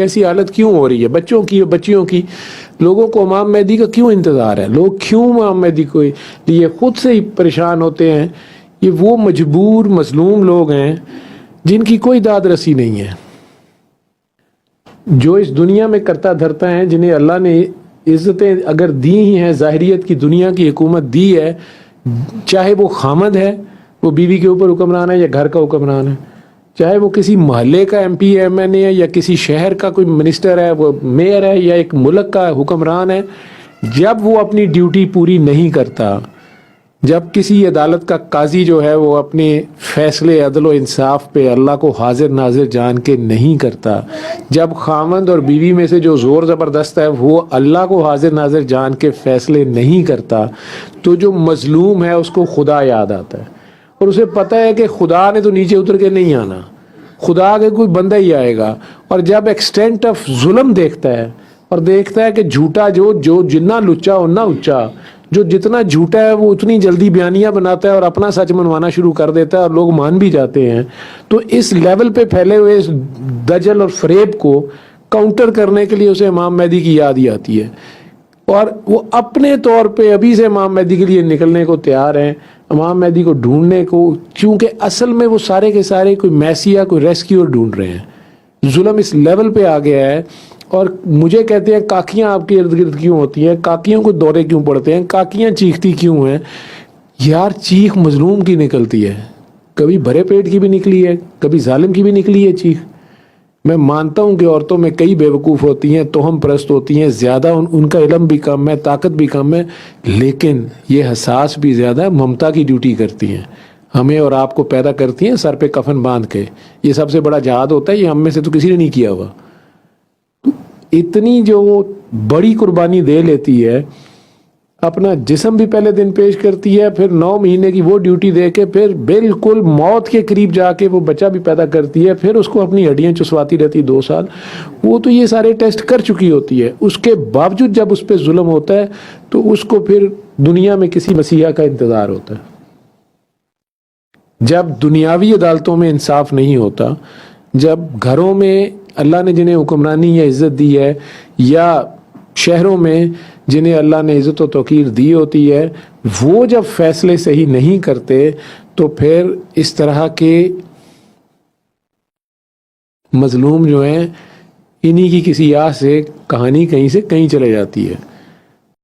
ایسی حالت کیوں ہو رہی ہے بچوں کی بچیوں کی؟ لوگوں کو امام مہدی کا کیوں انتظار ہے؟ لوگ کیوں امام مہدی کو لیے خود سے ہی پریشان ہوتے ہیں؟ یہ وہ مجبور مظلوم لوگ ہیں جن کی کوئی داد رسی نہیں ہے، جو اس دنیا میں کرتا دھرتا ہیں، جنہیں اللہ نے عزتیں اگر دی ہی ہیں، ظاہریت کی دنیا کی حکومت دی ہے، چاہے وہ خامد ہے، وہ بیوی کے اوپر حکمران ہے یا گھر کا حکمران ہے، چاہے وہ کسی محلے کا ایم پی ایم این اے ہے یا کسی شہر کا کوئی منسٹر ہے، وہ میئر ہے یا ایک ملک کا حکمران ہے، جب وہ اپنی ڈیوٹی پوری نہیں کرتا، جب کسی عدالت کا قاضی جو ہے وہ اپنے فیصلے عدل و انصاف پہ اللہ کو حاضر ناظر جان کے نہیں کرتا، جب خامند اور بیوی میں سے جو زور زبردست ہے وہ اللہ کو حاضر ناظر جان کے فیصلے نہیں کرتا، تو جو مظلوم ہے اس کو خدا یاد آتا ہے، اور اسے پتہ ہے کہ خدا نے تو نیچے اتر کے نہیں آنا، خدا کے کوئی بندہ ہی آئے گا۔ اور جب ایکسٹینٹ آف ظلم دیکھتا ہے اور دیکھتا ہے کہ جھوٹا جو جتنا لچا اتنا اچا، جو جتنا جھوٹا ہے وہ اتنی جلدی بیانیاں بناتا ہے اور اپنا سچ منوانا شروع کر دیتا ہے اور لوگ مان بھی جاتے ہیں، تو اس لیول پہ پھیلے ہوئے اس دجل اور فریب کو کاؤنٹر کرنے کے لیے اسے امام مہدی کی یاد ہی آتی ہے، اور وہ اپنے طور پہ ابھی سے امام مہدی کے لیے نکلنے کو تیار ہیں، امام مہدی کو ڈھونڈنے کو، کیونکہ اصل میں وہ سارے کے سارے کوئی میسیا کوئی ریسکیور ڈھونڈ رہے ہیں۔ ظلم اس لیول پہ آ گیا ہے، اور مجھے کہتے ہیں کاکیاں آپ کے ارد گرد کیوں ہوتی ہیں، کاکیوں کو دورے کیوں پڑتے ہیں، کاکیاں چیختی کیوں ہیں؟ یار چیخ مظلوم کی نکلتی ہے، کبھی بھرے پیٹ کی بھی نکلی ہے، کبھی ظالم کی بھی نکلی ہے چیخ۔ میں مانتا ہوں کہ عورتوں میں کئی بیوقوف ہوتی ہیں، توہم پرست ہوتی ہیں، زیادہ ان کا علم بھی کم ہے، طاقت بھی کم ہے، لیکن یہ حساس بھی زیادہ ہے، ممتا کی ڈیوٹی کرتی ہیں، ہمیں اور آپ کو پیدا کرتی ہیں سر پہ کفن باندھ کے۔ یہ سب سے بڑا جہاد ہوتا ہے، یہ ہم میں سے تو کسی نے نہیں کیا ہوا۔ اتنی جو بڑی قربانی دے لیتی ہے، اپنا جسم بھی پہلے دن پیش کرتی ہے، پھر 9 مہینے کی وہ ڈیوٹی دے کے پھر بالکل موت کے قریب جا کے وہ بچہ بھی پیدا کرتی ہے، پھر اس کو اپنی ہڈیاں چسواتی رہتی 2 سال، وہ تو یہ سارے ٹیسٹ کر چکی ہوتی ہے، اس کے باوجود جب اس پہ ظلم ہوتا ہے تو اس کو پھر دنیا میں کسی مسیحا کا انتظار ہوتا ہے۔ جب دنیاوی عدالتوں میں انصاف نہیں ہوتا، جب گھروں میں اللہ نے جنہیں حکمرانی یا عزت دی ہے، یا شہروں میں جنہیں اللہ نے عزت و توقیر دی ہوتی ہے، وہ جب فیصلے صحیح نہیں کرتے، تو پھر اس طرح کے مظلوم جو ہیں، انہی کی کسی آہ سے کہانی کہیں سے کہیں چلے جاتی ہے۔